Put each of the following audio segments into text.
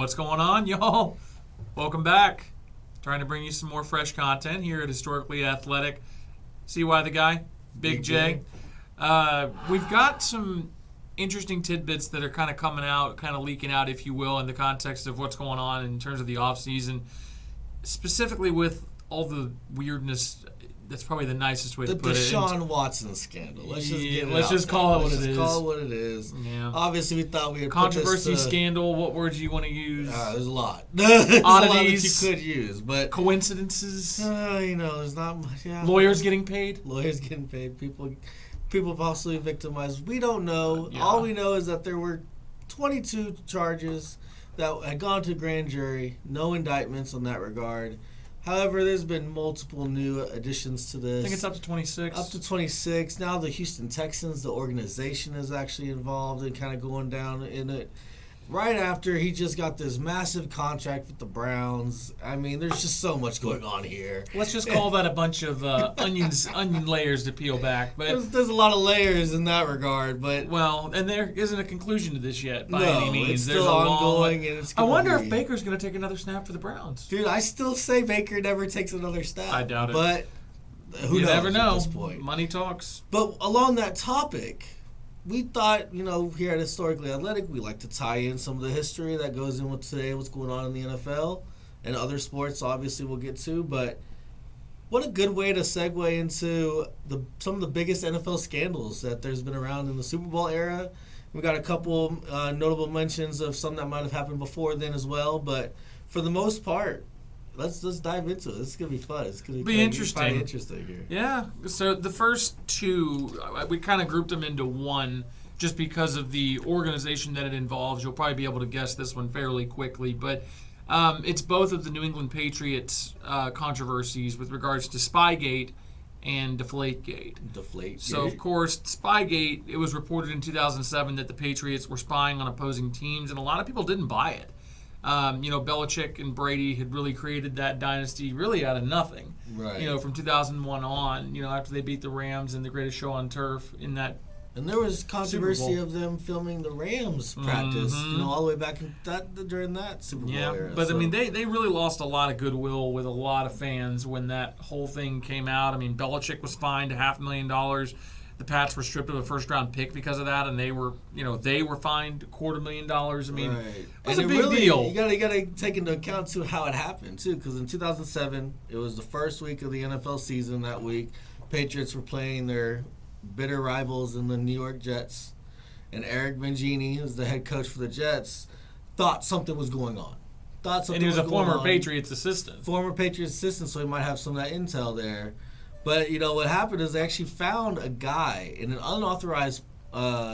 What's going on, y'all? Welcome back. Trying to bring you some more fresh content here at Historically Athletic. CY the guy, Big J. We've got some interesting tidbits that are kind of coming out, kind of leaking out, if you will, in the context of what's going on in terms of the offseason, specifically with all the weirdness. That's probably the nicest way to put it. The Deshaun Watson scandal. Let's just call it what it is. Call it what it is. Yeah. Obviously, we thought we had controversy, scandal. What words do you want to use? There's a lot. There's Oddities. a lot that you could use, but coincidences. There's not much. Yeah. Lawyers getting paid. People possibly victimized. We don't know. Yeah. All we know is that there were 22 charges that had gone to grand jury. No indictments in that regard. However, there's been multiple new additions to this. I think it's up to 26. Up to 26. Now the Houston Texans, the organization, is actually involved and kind of going down in it. Right after he just got this massive contract with the Browns. I mean, there's just so much going on here. Let's just call that a bunch of onion layers to peel back. But there's a lot of layers in that regard. But and there isn't a conclusion to this yet by no, any means. It's there's still a ongoing. And it's I wonder if Baker's going to take another snap for the Browns. Dude, I still say Baker never takes another snap. I doubt it. But you never know. At this point. Money talks. But along that topic, we thought, here at Historically Athletic, we like to tie in some of the history that goes in with today, what's going on in the NFL and other sports, obviously, we'll get to. But what a good way to segue into some of the biggest NFL scandals that there's been around in the Super Bowl era. We got a couple notable mentions of some that might have happened before then as well. But for the most part, let's dive into it. This is going to be fun. It's going to be interesting. Interesting here. Yeah. So the first two, we kind of grouped them into one just because of the organization that it involves. You'll probably be able to guess this one fairly quickly. But it's both of the New England Patriots controversies with regards to Spygate and Deflategate. So, of course, Spygate, it was reported in 2007 that the Patriots were spying on opposing teams, and a lot of people didn't buy it. Belichick and Brady had really created that dynasty really out of nothing. Right. From 2001 on, after they beat the Rams in the greatest show on turf in that. And there was controversy of them filming the Rams practice, all the way back during that Super Bowl era. But, they really lost a lot of goodwill with a lot of fans when that whole thing came out. Belichick was fined $500,000. The Pats were stripped of a first-round pick because of that, and they were fined $250,000. Right. It was a big deal. You gotta take into account too how it happened too, because in 2007 it was the first week of the NFL season. That week, Patriots were playing their bitter rivals in the New York Jets, and Eric Mangini, who's the head coach for the Jets, thought something was going on. And he was a former Patriots assistant. So he might have some of that intel there. But, what happened is they actually found a guy in an unauthorized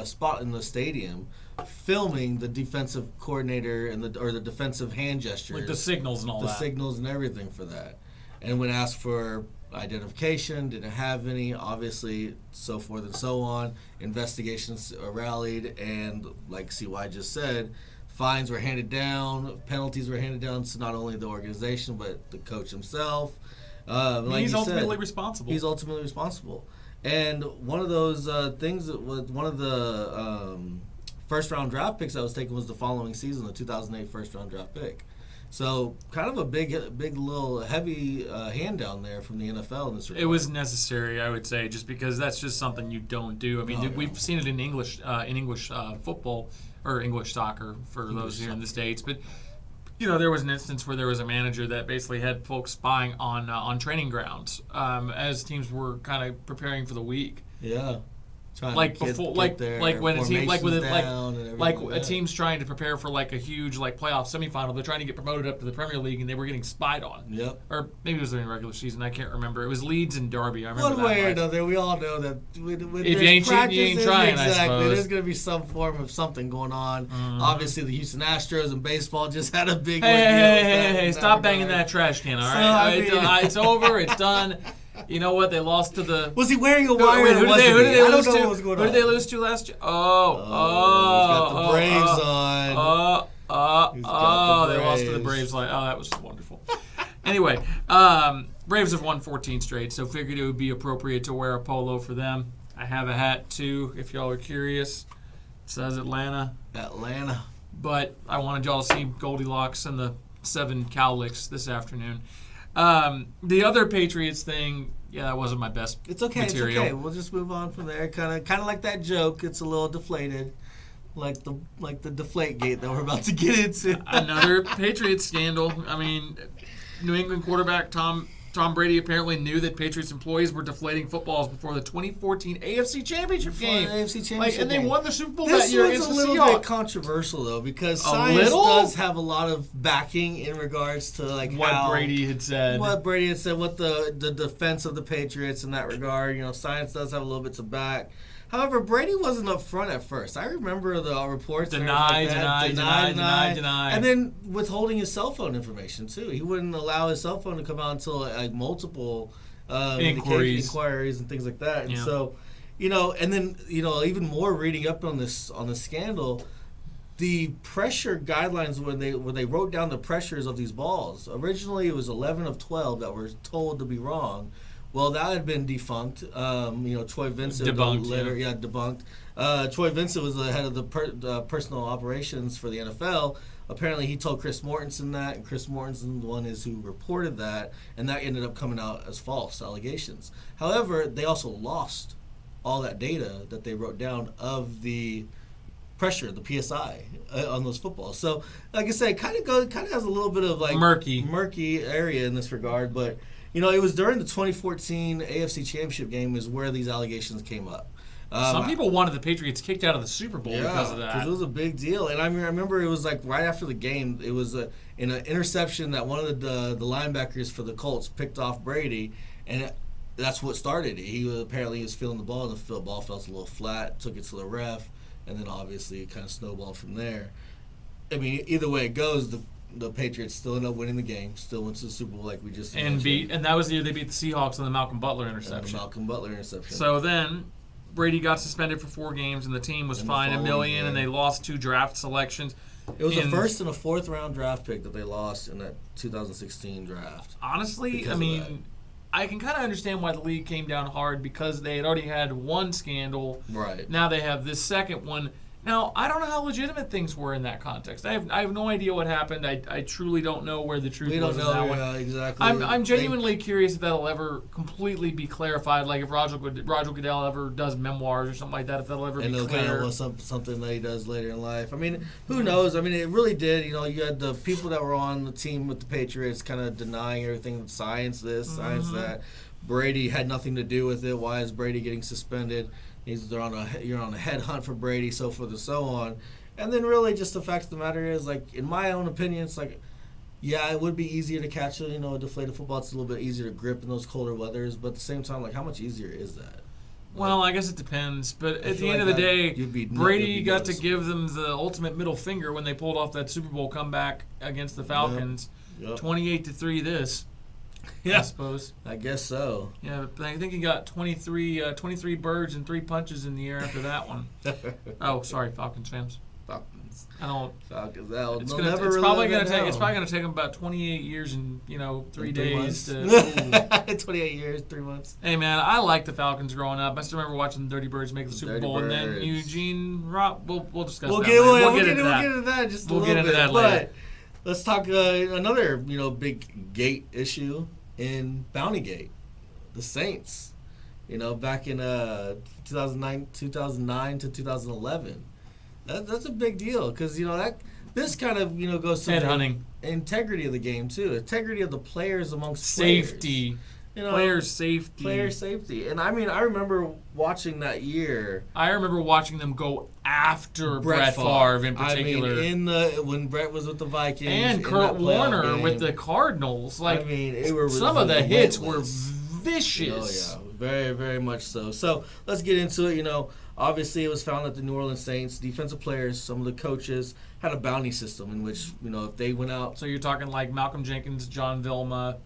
spot in the stadium filming the defensive coordinator or the defensive hand gestures. Like the signals and all that. The signals and everything for that. And when asked for identification, didn't have any, obviously, so forth and so on. Investigations rallied, and like CY just said, fines were handed down, penalties were handed down to not only the organization but the coach himself. He's ultimately responsible. He's ultimately responsible. And one of those things that was one of the first-round draft picks that was taken was the following season, the 2008 first-round draft pick. So kind of a big little heavy hand down there from the NFL in this regard. It was necessary, I would say, just because that's just something you don't do. We've seen it in English football or English soccer for those here in the States, but. There was an instance where there was a manager that basically had folks spying on training grounds as teams were kind of preparing for the week. Yeah. A team's trying to prepare for a huge playoff semifinal. They're trying to get promoted up to the Premier League, and they were getting spied on. Yep. Or maybe it was during regular season. I can't remember. It was Leeds and Derby. I remember one way or another. We all know that if you ain't cheating, you ain't trying. Exactly. I suppose there's going to be some form of something going on. Mm-hmm. Obviously, the Houston Astros and baseball just had a big. Hey! Stop banging that trash can. All right, it's over. It's done. You know what? They lost to the. Was he wearing a wire? Who did they lose to? Who did they lose to last year? He's got the Braves on. They lost to the Braves. That was wonderful. Anyway, Braves have won 14 straight, so figured it would be appropriate to wear a polo for them. I have a hat too, if y'all are curious. It says Atlanta. but I wanted y'all to see Goldilocks and the 7 cowlicks this afternoon. The other Patriots thing, yeah, that wasn't my best It's okay. material. It's okay. We'll just move on from there. Kind of like that joke. It's a little deflated, like the deflate gate that we're about to get into. Another Patriots scandal. I mean, New England quarterback Tom Brady apparently knew that Patriots employees were deflating footballs before the 2014 AFC Championship game. And they won the Super Bowl that year against the Seahawks. This one's a little bit controversial, though, because science does have a lot of backing in regards to what Brady had said. What the defense of the Patriots in that regard. Science does have a little bit to back. However, Brady wasn't up front at first. I remember the reports. Deny. And then withholding his cell phone information, too. He wouldn't allow his cell phone to come out until multiple inquiries and things like that. And so, and then, even more reading up on this scandal, the pressure guidelines when they wrote down the pressures of these balls. Originally, it was 11 of 12 that were told to be wrong. Well, that had been defunct. Troy Vincent debunked. Troy Vincent was the head of the personal operations for the NFL. Apparently, he told Chris Mortensen that, and Chris Mortensen, the one who reported that, and that ended up coming out as false allegations. However, they also lost all that data that they wrote down of the pressure, the PSI, on those footballs. So, like I said, kind of has a little bit of murky area in this regard, but. It was during the 2014 AFC Championship game is where these allegations came up. Some people wanted the Patriots kicked out of the Super Bowl because of that. Because it was a big deal. And I remember it was right after the game. It was in an interception that one of the linebackers for the Colts picked off Brady, and that's what started it. He was feeling the ball, and the ball felt a little flat, took it to the ref, and then obviously it kind of snowballed from there. I mean, either way it goes, the Patriots still end up winning the game, still went to the Super Bowl like we just mentioned. And that was the year they beat the Seahawks on the Malcolm Butler interception. So then Brady got suspended for 4 games, and the team was fined $1 million, and they lost 2 draft selections. It was the first and a 4th round draft pick that they lost in that 2016 draft. Honestly, I can kind of understand why the league came down hard because they had already had one scandal. Right. Now they have this second one. Now, I don't know how legitimate things were in that context. I have no idea what happened. I truly don't know where the truth was in that one. Exactly. I'm genuinely curious if that'll ever completely be clarified. Like if Roger Goodell ever does memoirs or something like that, if that'll ever be clear. Kind of something that he does later in life. I mean, who knows? I mean, it really did. You had the people that were on the team with the Patriots kind of denying everything, science this, science that. Brady had nothing to do with it. Why is Brady getting suspended? You're on a head hunt for Brady, so forth and so on. And then really just the fact of the matter is, in my own opinion, it's it would be easier to catch a deflated football. It's a little bit easier to grip in those colder weathers. But at the same time, how much easier is that? Well, I guess it depends. But at the end of the day, Brady got to give them the ultimate middle finger when they pulled off that Super Bowl comeback against the Falcons. 28-3 this. Yeah, I suppose. I guess so. Yeah, but I think he got 23 birds and 3 punches in the air after that one. Oh, sorry, Falcons fans. Falcons. Falcons. It's probably going to take him about 28 years and 3 days. 28 years, 3 months. Hey man, I liked the Falcons growing up. I still remember watching the Dirty Birds make the Super Bowl, and then Eugene Rock. We'll discuss that later. We'll get into that just a little bit. We'll get into that later. Let's talk another big gate issue in Bountygate, the Saints. Back in 2009 to 2011, that's a big deal because this kind of goes to headhunting, integrity of the game too, integrity of the players amongst safety. Players. Player safety. And I remember watching that year. I remember watching them go after Brett Favre in particular. When Brett was with the Vikings. And Kurt Warner with the Cardinals. Some of the hits were vicious. Oh, yeah. Very, very much so. So, let's get into it. Obviously, it was found that the New Orleans Saints, defensive players, some of the coaches, had a bounty system in which, if they went out. So, you're talking like Malcolm Jenkins, John Vilma,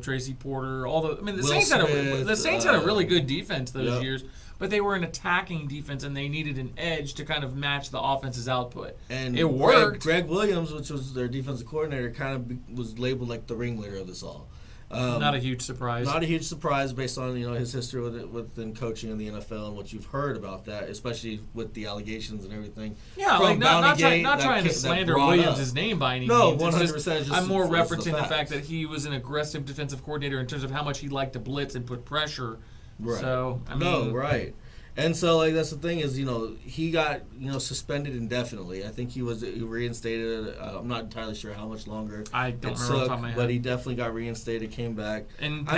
Tracy Porter, the Saints had a really good defense those years, but they were an attacking defense and they needed an edge to kind of match the offense's output. And it worked. Greg Williams, which was their defensive coordinator, kind of was labeled like the ringleader of this all. Not a huge surprise. Not a huge surprise based on his history within coaching in the NFL and what you've heard about that, especially with the allegations and everything. Yeah, like not trying to slander Williams' name by any means. No, 100%. I'm more referencing the fact that he was an aggressive defensive coordinator in terms of how much he liked to blitz and put pressure. Right. So right. And so, that's the thing is, he got, suspended indefinitely. I think he reinstated. I'm not entirely sure how much longer. I don't remember off the top of my head. But he definitely got reinstated, came back. And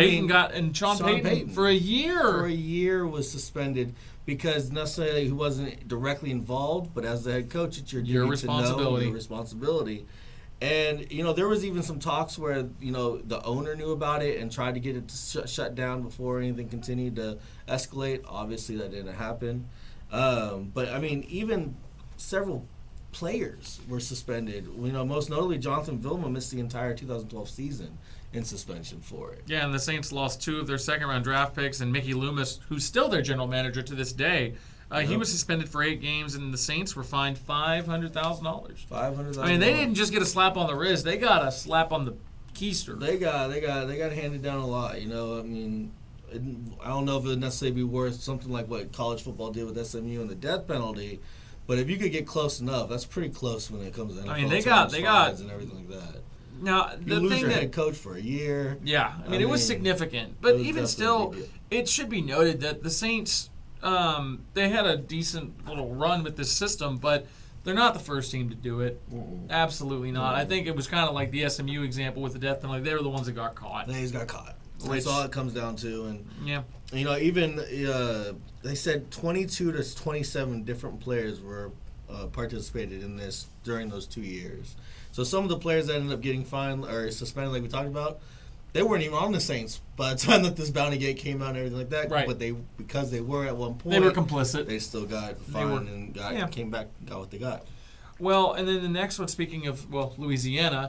Sean Payton for a year. For a year was suspended because necessarily he wasn't directly involved, but as the head coach, it's your responsibility. Your responsibility. And, there was even some talks where, the owner knew about it and tried to get it to shut down before anything continued to escalate. Obviously, that didn't happen. But, even several players were suspended. Most notably, Jonathan Vilma missed the entire 2012 season in suspension for it. Yeah, and the Saints lost 2 of their second-round draft picks, and Mickey Loomis, who's still their general manager to this day, he was suspended for 8 games, and the Saints were fined $500,000. $500,000. They didn't just get a slap on the wrist; they got a slap on the keister. They got handed down a lot. I don't know if it would necessarily be worth something like what college football did with SMU and the death penalty, but if you could get close enough, that's pretty close when it comes to NFL they got and everything like that. Now you lose your head coach for a year. Yeah, it was significant, but even still, it should be noted that the Saints. They had a decent little run with this system, but they're not the first team to do it. Absolutely not. I think it was kind of like the SMU example with the death penalty. They were the ones that got caught. They got caught. That's all it comes down to. And even they said 22 to 27 different players were participated in this during those 2 years. So some of the players that ended up getting fined or suspended, like we talked about, they weren't even on the Saints by the time that this bounty gate came out and everything like that. Right. But because they were at one point, they were complicit. They still got fined and came back and got what they got. Well, and then the next one, speaking of, Louisiana,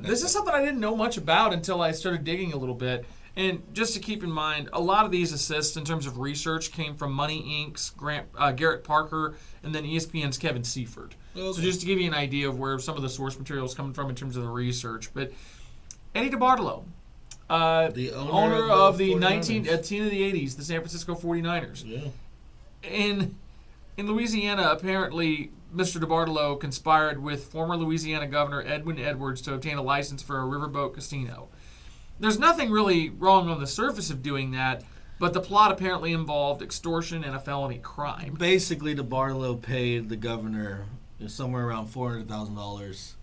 this is something I didn't know much about until I started digging a little bit. And just to keep in mind, a lot of these assists in terms of research came from Money Inc.'s Garrett Parker and then ESPN's Kevin Seifert. Okay. So just to give you an idea of where some of the source material is coming from in terms of the research. But Eddie DeBartolo, the owner of the team of the 80s, the San Francisco 49ers. Yeah. In Louisiana, apparently, Mr. DeBartolo conspired with former Louisiana Governor Edwin Edwards to obtain a license for a riverboat casino. There's nothing really wrong on the surface of doing that, but the plot apparently involved extortion and a felony crime. Basically, DeBartolo paid the governor somewhere around $400,000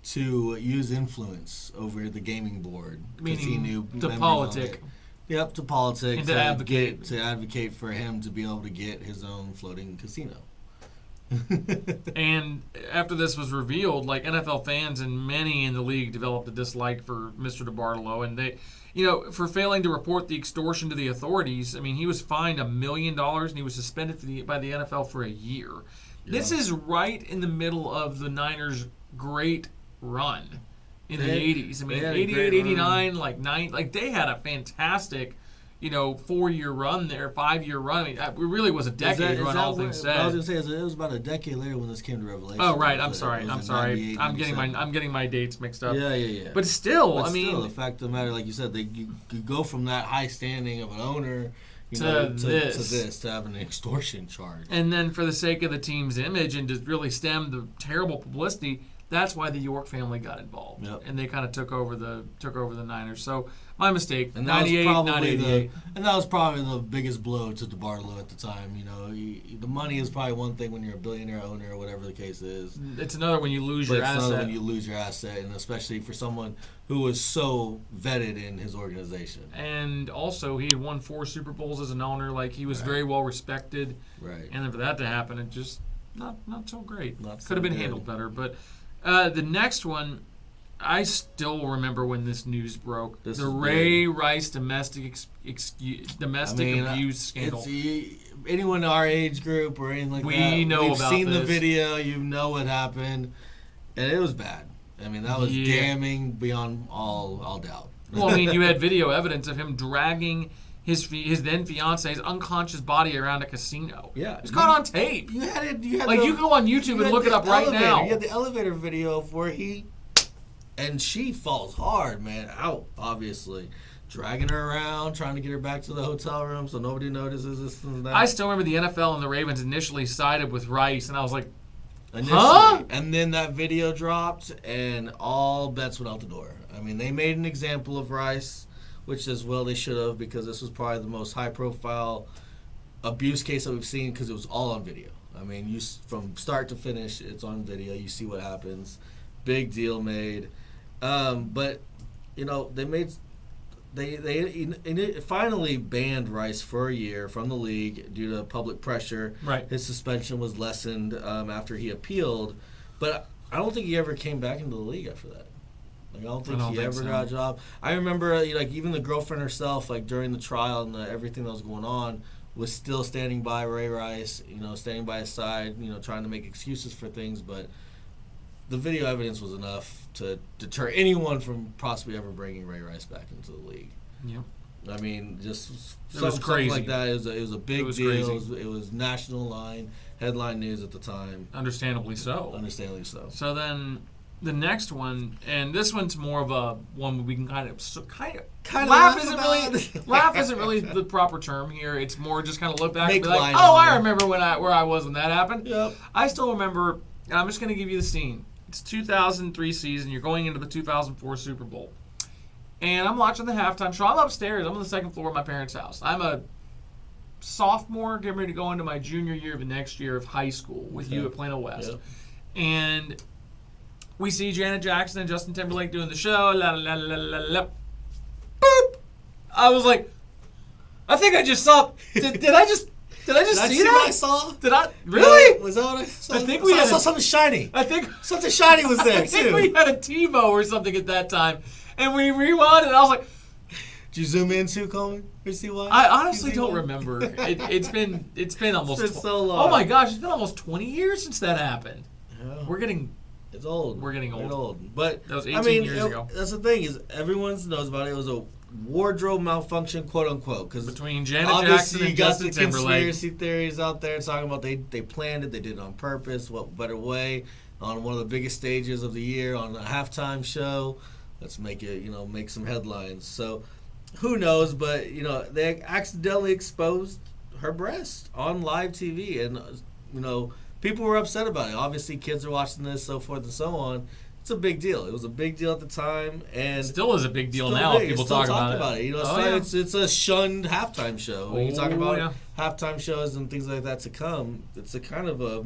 to use influence over the gaming board. Meaning he knew to politic. Yep, to politic. And to advocate. To advocate for him to be able to get his own floating casino. And after this was revealed, NFL fans and many in the league developed a dislike for Mr. DeBartolo, and they, for failing to report the extortion to the authorities. He was fined $1 million and he was suspended by the NFL for a year. Yeah. This is right in the middle of the Niners' great run in the 80s. 88, 89, they had a fantastic 4-year run there, 5-year run. It really was a decade run, all things said. I was going to say, it was about a decade later when this came to Revelation. Oh, right. I'm sorry. I'm getting my dates mixed up. Yeah. But still, the fact of the matter, like you said, you go from that high standing of an owner to to having an extortion charge. And then for the sake of the team's image and to really stem the terrible publicity, that's why the York family got involved. Yep. And they kind of took over the Niners. So my mistake. And 98, not 88. And that was probably the biggest blow to DeBartolo at the time. The money is probably one thing when you're a billionaire owner or whatever the case is. It's another when you lose your asset. It's another when you lose your asset, and especially for someone who was so vetted in his organization. And also, he had won 4 Super Bowls as an owner. He was very well respected. Right. And then for that to happen, it just not so great. Could have been handled better. But the next one, I still remember when this news broke. The Ray Rice domestic abuse scandal. Anyone in our age group or anything like that, we've seen this. The video. You know what happened, and it was bad. That was damning beyond all doubt. Well, you had video evidence of him dragging his then fiance's unconscious body around a casino. Yeah, it was caught on tape. You had you go on YouTube and look it up right now. You had the elevator video of where he And she falls hard, man, out, obviously. Dragging her around, trying to get her back to the hotel room so nobody notices this and that. I still remember the NFL and the Ravens initially sided with Rice, and I was like, Initially. huh? And then that video dropped, and all bets went out the door. I mean, they made an example of Rice, which as well they should have, because this was probably the most high-profile abuse case that we've seen, because it was all on video. I mean, from start to finish, it's on video. You see what happens. Big deal made. But, you know, They finally banned Rice for a year from the league due to public pressure. Right. His suspension was lessened after he appealed, but I don't think he ever came back into the league after that. Like, I don't think he ever got a job. I remember, like, even the girlfriend herself, like, during the trial and everything that was going on, was still standing by Ray Rice, you know, standing by his side, you know, trying to make excuses for things, but the video evidence was enough to deter anyone from possibly ever bringing Ray Rice back into the league. Yep. I mean, just crazy. something like that. It was a big deal. Crazy. It was national headline news at the time. Understandably so. Understandably so. So then the next one, and this one's more of a one we can kind of laugh isn't really the proper term here. It's more just kind of look back and be like, oh, I remember where I was when that happened. Yep. I still remember. And I'm just going to give you the scene. It's 2003 season. You're going into the 2004 Super Bowl. And I'm watching the halftime show. I'm upstairs. I'm on the second floor of my parents' house. I'm a sophomore, getting ready to go into my junior year of the next year of high school with you at Plano West. Yep. And we see Janet Jackson and Justin Timberlake doing the show. La la la la la. Boop! I was like, I think I just saw. Did I just see that? What I saw? Did I really? Yeah, was that what I saw? I think we saw something shiny. I think something shiny was there I think too. we had a TiVo or something at that time, and we rewound it. And I was like, did you zoom in too, Coleman? Or see why? I honestly don't remember. It's been almost. It's been so long. Oh my gosh, it's been almost 20 years since that happened. Yeah. We're getting. It's old. We're getting old. But that was 18 years ago. That's the thing is everyone knows about it. It was a wardrobe malfunction, quote unquote, because between Janet Jackson and Justin Timberlake. Conspiracy theories out there talking about they planned it, they did it on purpose. What better way on one of the biggest stages of the year on a halftime show? Let's make it, make some headlines. So who knows? But they accidentally exposed her breast on live TV, and people were upset about it. Obviously, kids are watching this, so forth and so on. It's a big deal. It was a big deal at the time, and still is a big deal now. If people talk about it. It's a shunned halftime show. When you talk about halftime shows and things like that to come, it's a kind of a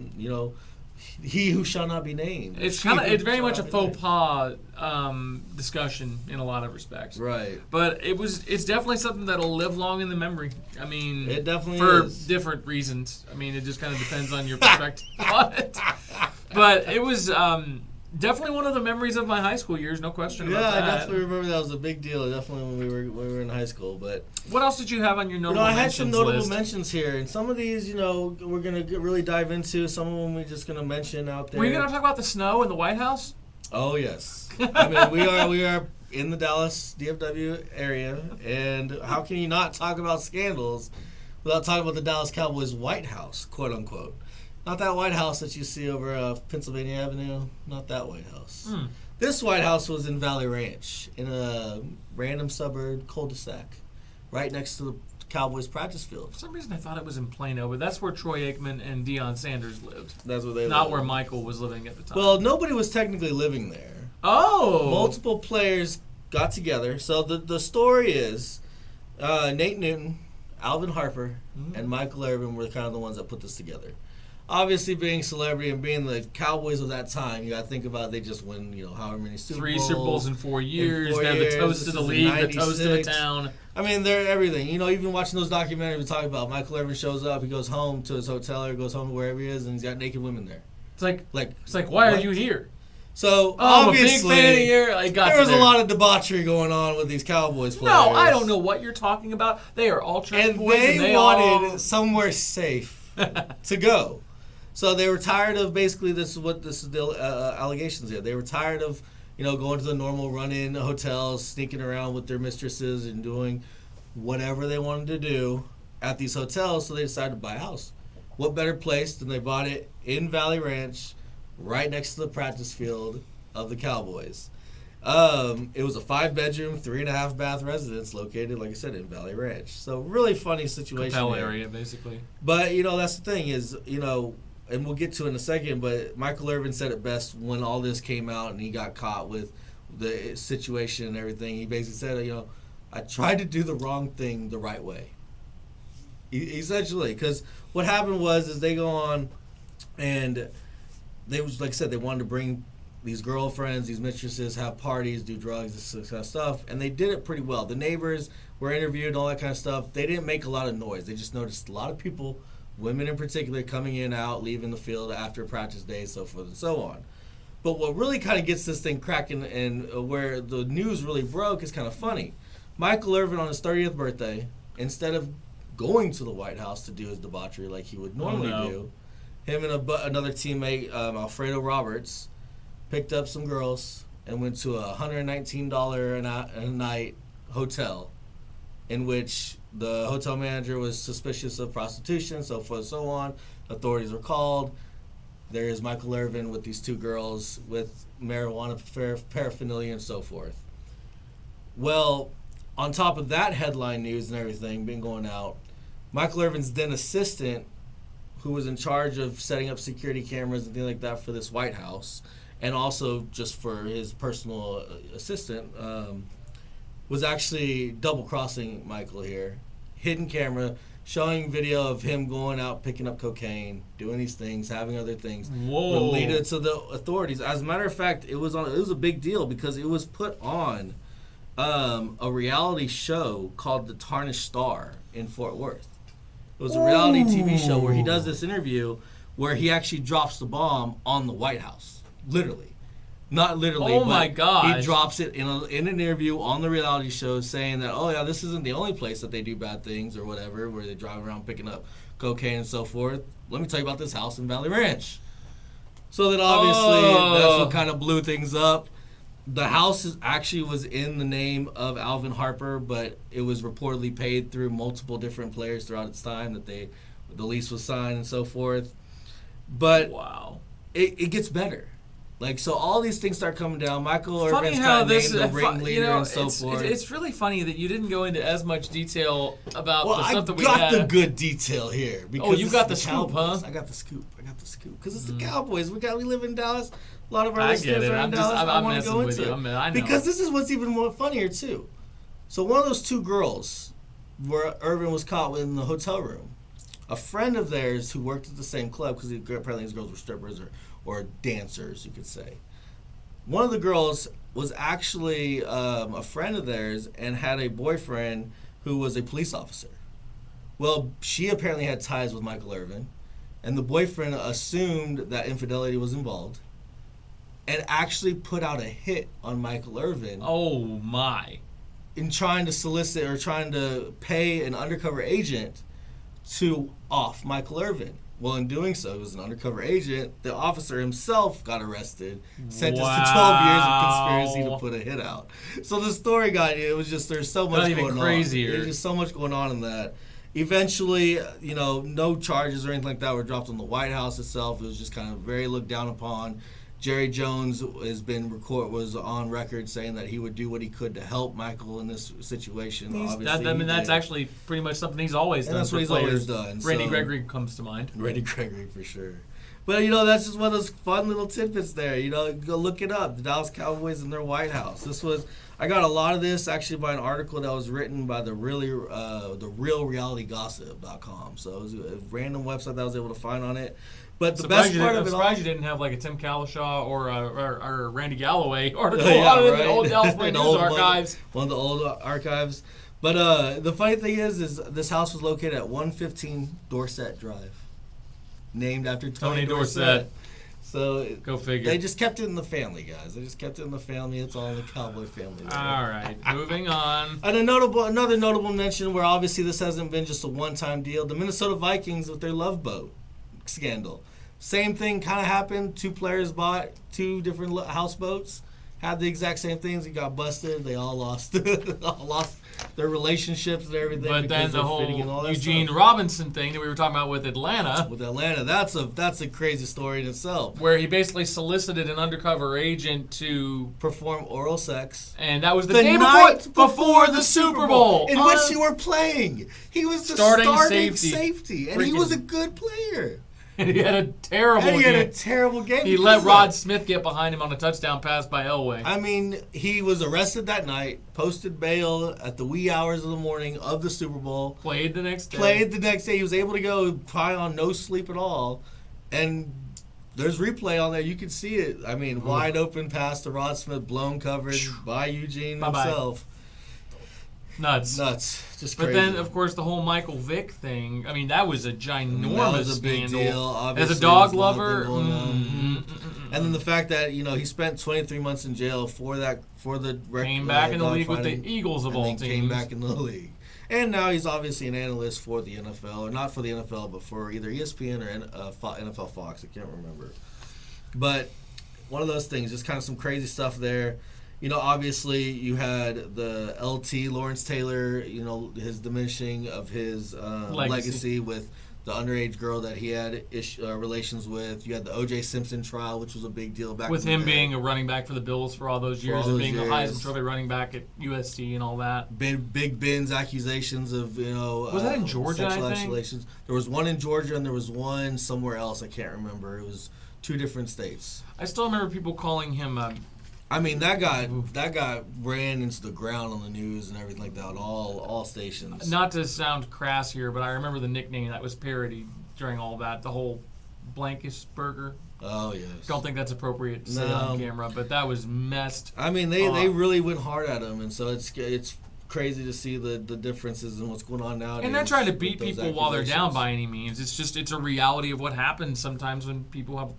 he who shall not be named. It's very much a faux pas discussion in a lot of respects. Right. But it's definitely something that'll live long in the memory. I mean, it definitely is. Different reasons. I mean, it just kind of depends on your perspective on it. But it was definitely one of the memories of my high school years, no question about that. Yeah, I definitely remember that was a big deal. Definitely when we were in high school. But what else did you have on your notable mentions I had some notable list? mentions here, and some of these, we're gonna really dive into. Some of them we're just gonna mention out there. Were you gonna talk about the snow in the White House? Oh yes. I mean, we are in the Dallas DFW area, and how can you not talk about scandals without talking about the Dallas Cowboys White House, quote unquote? Not that White House that you see over Pennsylvania Avenue. Not that White House. This White House was in Valley Ranch, in a random suburb cul-de-sac, right next to the Cowboys practice field. For some reason, I thought it was in Plano, but that's where Troy Aikman and Deion Sanders lived. That's where they lived. Not where Michael was living at the time. Well, nobody was technically living there. Oh! Multiple players got together. So the story is Nate Newton, Alvin Harper, and Michael Irvin were kind of the ones that put this together. Obviously, being celebrity and being the Cowboys of that time, you got to think about they just win, however many Super Bowls. 3 Super Bowls in 4 years. They're the toast of the league, the toast of the town. I mean, they're everything. Even watching those documentaries we talk about, Michael Irvin shows up, he goes home to his hotel or goes home to wherever he is, and he's got naked women there. It's like why are you here? So, I'm obviously, a big fan of your, there was a lot of debauchery going on with these Cowboys players. No, I don't know what you're talking about. They are all church boys, and they wanted somewhere safe to go. So they were tired of basically this is the allegations here. They were tired of going to the normal run-in hotels, sneaking around with their mistresses and doing whatever they wanted to do at these hotels. So they decided to buy a house. What better place than they bought it in Valley Ranch, right next to the practice field of the Cowboys. It was a 5-bedroom, 3.5-bath residence located, like I said, in Valley Ranch. So really funny situation. Capel there. area, basically. But, that's the thing is, and we'll get to it in a second, but Michael Irvin said it best when all this came out and he got caught with the situation and everything. He basically said, I tried to do the wrong thing the right way. Essentially, because what happened is they go on and they was, like I said, they wanted to bring these girlfriends, these mistresses, have parties, do drugs, this kind of stuff, and they did it pretty well. The neighbors were interviewed and all that kind of stuff. They didn't make a lot of noise. They just noticed a lot of people, women in particular, coming in and out, leaving the field after practice days, so forth and so on. But what really kind of gets this thing cracking and where the news really broke is kind of funny. Michael Irvin, on his 30th birthday, instead of going to the White House to do his debauchery like he would normally do, him and another teammate, Alfredo Roberts, picked up some girls and went to a $119 a night hotel in which the hotel manager was suspicious of prostitution, so forth and so on. Authorities were called. There is Michael Irvin with these two girls with marijuana paraphernalia and so forth. Well, on top of that headline news and everything being going out, Michael Irvin's then assistant, who was in charge of setting up security cameras and things like that for this White House, and also just for his personal assistant, was actually double-crossing Michael here. Hidden camera, showing video of him going out, picking up cocaine, doing these things, having other things related to the authorities. As a matter of fact, it was a big deal because it was put on a reality show called The Tarnished Star in Fort Worth. It was a reality TV show where he does this interview where he actually drops the bomb on the White House. Literally. Not literally, oh but my gosh. He drops it in an interview on the reality show saying that, oh yeah, this isn't the only place that they do bad things or whatever, where they drive around picking up cocaine and so forth. Let me tell you about this house in Valley Ranch. So then obviously that's what kind of blew things up. The house actually was in the name of Alvin Harper, but it was reportedly paid through multiple different players throughout its time that the lease was signed and so forth. But wow, it gets better. Like, so all these things start coming down. Michael funny Irvin's how kind of this named the ringleader and so forth. It's really funny that you didn't go into as much detail about the stuff that we I had. got the good detail here. Oh, you got the scoop, Cowboys. huh? I got the scoop. Because it's the Cowboys. We live in Dallas. A lot of our I listeners get it. are in Dallas. I'm want to messing go with into you. it. I know. Because this is what's even more funnier, too. So one of those two girls where Irvin was caught in the hotel room, a friend of theirs who worked at the same club, because apparently these girls were strippers or dancers, you could say. One of the girls was actually a friend of theirs and had a boyfriend who was a police officer. Well, she apparently had ties with Michael Irvin, and the boyfriend assumed that infidelity was involved and actually put out a hit on Michael Irvin. Oh, my. In trying to solicit or trying to pay an undercover agent to off Michael Irvin. Well, in doing so, he was an undercover agent. The officer himself got arrested, sentenced to 12 years of conspiracy to put a hit out. So the story there's so much going on. Crazier. There's just so much going on in that. Eventually, no charges or anything like that were dropped on the White House itself. It was just kind of very looked down upon. Jerry Jones was on record saying that he would do what he could to help Michael in this situation. That's actually pretty much something he's always done. That's what he's always done. Randy Gregory comes to mind. Randy Gregory for sure. But that's just one of those fun little tidbits there. Go look it up. The Dallas Cowboys and their White House. I got a lot of this actually by an article that was written by the realrealitygossip.com. So it was a random website that I was able to find on it. But the best part of it all, I'm surprised you didn't have like a Tim Calishaw or a Randy Galloway article right. in the old Dallas Morning News archives. One of the old archives. But the funny thing is this house was located at 115 Dorset Drive, named after Tony Dorsett. So go figure. They just kept it in the family, guys. They just kept it in the family. It's all in the Cowboy family. All right, moving on. And another notable mention where obviously this hasn't been just a one-time deal. The Minnesota Vikings with their Love Boat scandal. Same thing kind of happened. Two players bought two different houseboats, had the exact same things. He got busted. They all lost, all lost their relationships and everything. But then the whole Eugene stuff. Robinson thing that we were talking about with Atlanta. With Atlanta, that's a crazy story in itself. Where he basically solicited an undercover agent to perform oral sex. And that was the day night before the Super Bowl. In which you were playing. He was the starting safety. And he was a good player. And he had a terrible game. He let Rod Smith get behind him on a touchdown pass by Elway. I mean, he was arrested that night, posted bail at the wee hours of the morning of the Super Bowl. Played the next day. He was able to go probably on no sleep at all. And there's replay on there. You can see it. I mean, wide open pass to Rod Smith, blown coverage by Eugene himself. Nuts. Just but crazy. Then, of course, the whole Michael Vick thing. I mean, that was a ginormous that was a big scandal. deal. Obviously, as a dog lover. And then the fact that he spent 23 months in jail for the came back in the league with the Eagles of all teams. Came back in the league, and now he's obviously an analyst for the NFL, or not for the NFL, but for either ESPN or NFL Fox. I can't remember. But one of those things, just kind of some crazy stuff there. Obviously, you had the LT, Lawrence Taylor, his diminishing of his legacy with the underage girl that he had relations with. You had the O.J. Simpson trial, which was a big deal back with in the him day. being a running back for the Bills for all those years, and being the Heisman Trophy running back at USC and all that. Big Ben's accusations of, was that in Georgia, sexual I think? escalations. There was one in Georgia, and there was one somewhere else. I can't remember. It was 2 different states. I still remember people calling him... I mean, that guy ran into the ground on the news and everything like that on all stations. Not to sound crass here, but I remember the nickname that was parodied during all that, the whole Blankisburger. Oh, yes. Don't think that's appropriate to say on camera, but that was messed I mean, they really went hard at him, and so it's crazy to see the differences in what's going on nowadays. And they're trying to beat people while they're down by any means. It's a reality of what happens sometimes when people have,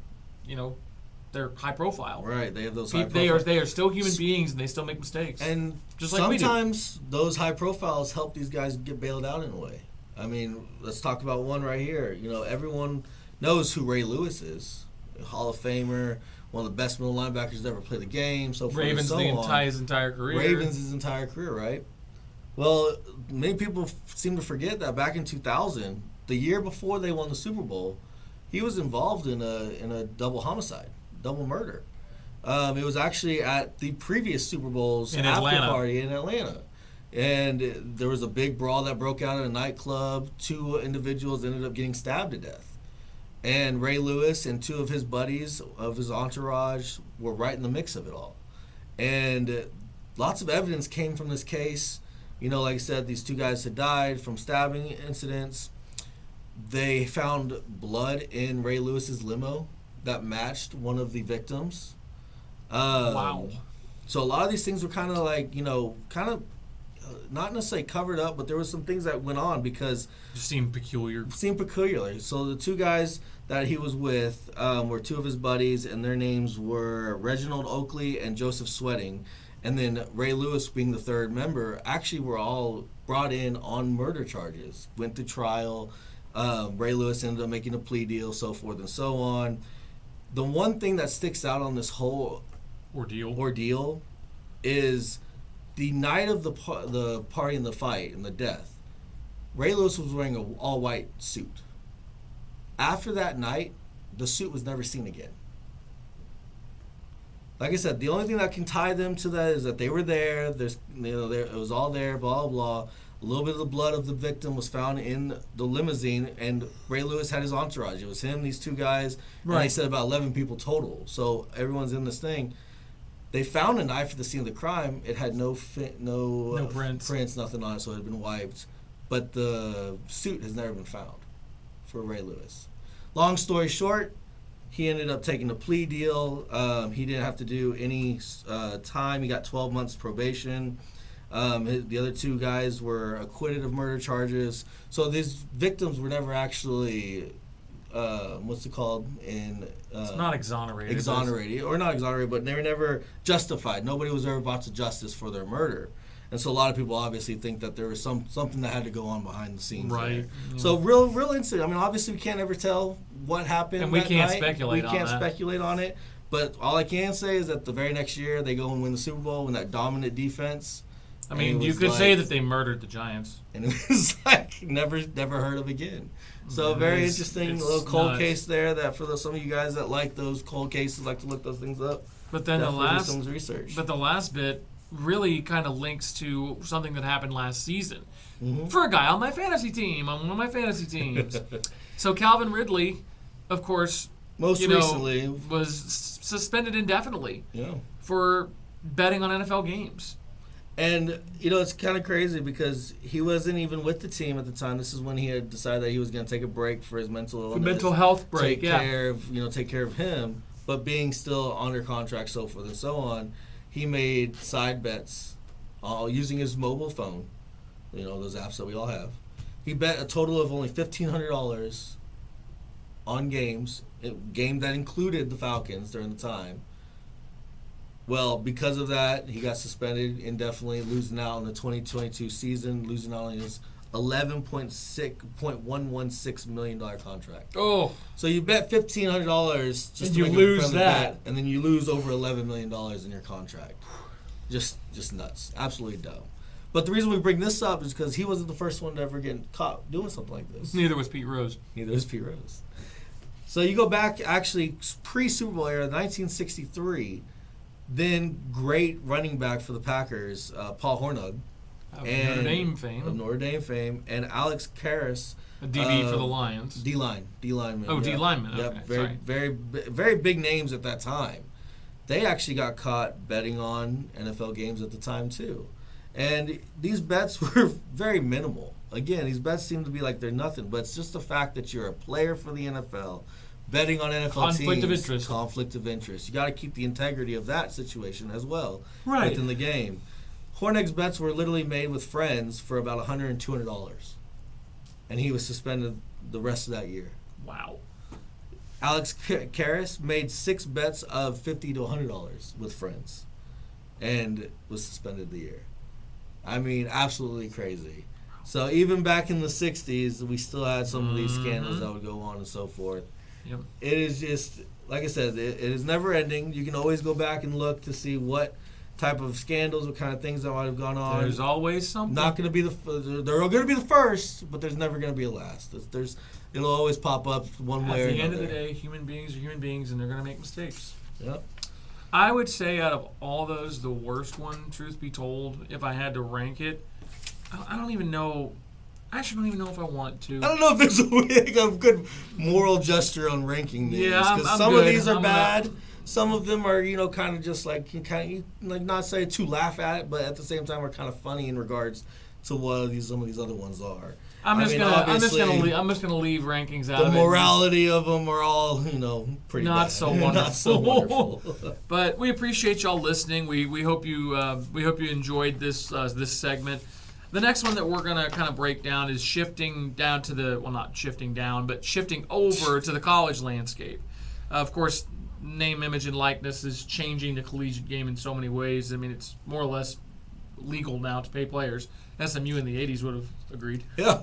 they're high profile. Right, they have those high profiles. They are still human beings, and they still make mistakes. And just like sometimes those high profiles help these guys get bailed out in a way. I mean, let's talk about one right here. Everyone knows who Ray Lewis is. A Hall of Famer, one of the best middle linebackers to ever play the game, so forth and so on. His entire career. Ravens his entire career, right? Well, many people seem to forget that back in 2000, the year before they won the Super Bowl, he was involved in a double homicide. Double murder. It was actually at the previous Super Bowl's after party in Atlanta. And there was a big brawl that broke out in a nightclub. 2 individuals ended up getting stabbed to death. And Ray Lewis and 2 of his buddies of his entourage were right in the mix of it all. And lots of evidence came from this case. Like I said, these 2 guys had died from stabbing incidents. They found blood in Ray Lewis's limo that matched one of the victims. Wow. So a lot of these things were kind of like, not necessarily covered up, but there were some things that went on because... Just seemed peculiar. So the 2 guys that he was with were 2 of his buddies, and their names were Reginald Oakley and Joseph Sweating. And then Ray Lewis, being the 3rd member, actually were all brought in on murder charges. Went to trial. Ray Lewis ended up making a plea deal, so forth and so on. The one thing that sticks out on this whole ordeal is the night of the party and the fight and the death. Ray Lewis was wearing an all-white suit. After that night, the suit was never seen again. Like I said, the only thing that can tie them to that is that they were there. It was all there. Blah blah. A little bit of the blood of the victim was found in the limousine, and Ray Lewis had his entourage. It was him, these 2 guys, and they said about 11 people total. So everyone's in this thing. They found a knife at the scene of the crime. It had no prints, nothing on it, so it had been wiped. But the suit has never been found for Ray Lewis. Long story short, he ended up taking a plea deal. He didn't have to do any time. He got 12 months probation. The other 2 guys were acquitted of murder charges. So these victims were never actually, what's it called? It's not exonerated. Or not exonerated, but they were never justified. Nobody was ever brought to justice for their murder. And so a lot of people obviously think that there was something that had to go on behind the scenes. Right. Yeah. So real incident. I mean, obviously we can't ever tell what happened. And we that can't night. speculate on that. We can't speculate on it. But all I can say is that the very next year they go and win the Super Bowl with that dominant defense. I mean, you could say that they murdered the Giants. And it was like never heard of again. So very interesting little cold case there. That for some of you guys that like those cold cases, like to look those things up. But then the last bit really kind of links to something that happened last season Mm-hmm. for a guy on my fantasy team, on one of my fantasy teams. So Calvin Ridley, of course, recently was suspended indefinitely for betting on NFL games. And, it's kind of crazy because he wasn't even with the team at the time. This is when he had decided that he was going to take a break for his mental illness. Mental health break, take care of him. But being still under contract, so forth and so on, he made side bets using his mobile phone. Those apps that we all have. He bet a total of only $1,500 on games, a game that included the Falcons during the time. Well, because of that, he got suspended indefinitely, losing out on the 2022 season, losing out on his $11.116 million contract. Oh. So you bet $1,500 just to lose that. Bet, and then you lose over $11 million in your contract. Just nuts. Absolutely dumb. But the reason we bring this up is because he wasn't the first one to ever get caught doing something like this. Neither was Pete Rose. So you go back, actually, pre-Super Bowl era, 1963, then great running back for the Packers, Paul Hornung. Of Notre Dame fame. And Alex Karras. A DB for the Lions. D-lineman. Oh, yeah. D-lineman. Yep. Okay, very, very, very big names at that time. They actually got caught betting on NFL games at the time, too. And these bets were very minimal. Again, these bets seem to be like they're nothing, but it's just the fact that you're a player for the NFL, betting on NFL conflict teams. Conflict of interest. You got to keep the integrity of that situation as well right. within the game. Hornung's bets were literally made with friends for about $100 and $200, and he was suspended the rest of that year. Wow. Alex Karras made 6 bets of $50 to $100 with friends, and was suspended the year. I mean, absolutely crazy. So even back in the 60s, we still had some of these scandals that would go on and so forth. Yep. It is just, like I said, it is never ending. You can always go back and look to see what type of scandals, what kind of things that might have gone on. There's always something. Not going to be they're going to be the first, but there's never going to be a last. It'll always pop up one way or another. At the end of the day, human beings are human beings, and they're going to make mistakes. Yep. I would say out of all those, the worst one, truth be told, if I had to rank it, I don't even know. I actually don't even know if I want to. I don't know if there's a good moral gesture on ranking these. Yeah, because some of these are bad. Some of them are, kind of just like, not say to laugh at, but at the same time are kind of funny in regards to what some of these other ones are. I'm just gonna leave rankings out. The morality of them are all, pretty not bad. So wonderful. Not so wonderful. But we appreciate y'all listening. We hope you enjoyed this segment. The next one that we're gonna kind of break down is shifting over to the college landscape. Of course, name, image, and likeness is changing the collegiate game in so many ways. I mean, it's more or less legal now to pay players. SMU in the 80s would have agreed. Yeah.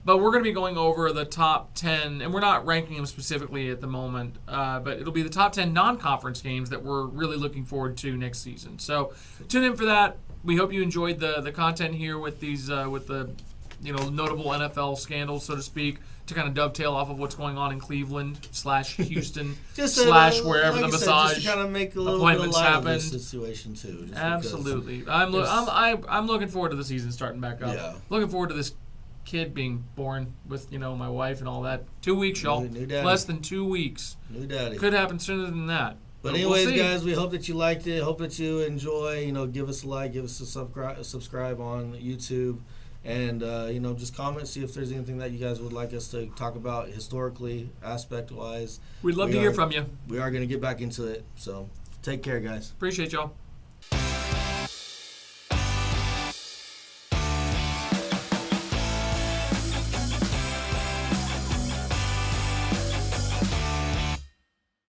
But we're going to be going over the top 10, and we're not ranking them specifically at the moment, but it'll be the top 10 non-conference games that we're really looking forward to next season. So tune in for that. We hope you enjoyed the content here with these with the notable NFL scandals, so to speak, to kind of dovetail off of what's going on in Cleveland / Houston / wherever the massage just to kind of make a little appointments bit of light happen. of this situation too. Absolutely, I'm looking forward to the season starting back up. Yeah. Looking forward to this kid being born with my wife and all that. 2 weeks, y'all. New daddy. Less than 2 weeks. New daddy. Could happen sooner than that. But anyways, guys, we hope that you liked it. Hope that you enjoy. Give us a like, give us a subscribe on YouTube. And, just comment, see if there's anything that you guys would like us to talk about historically, aspect-wise. We'd love to hear from you. We are going to get back into it. So, take care, guys. Appreciate y'all.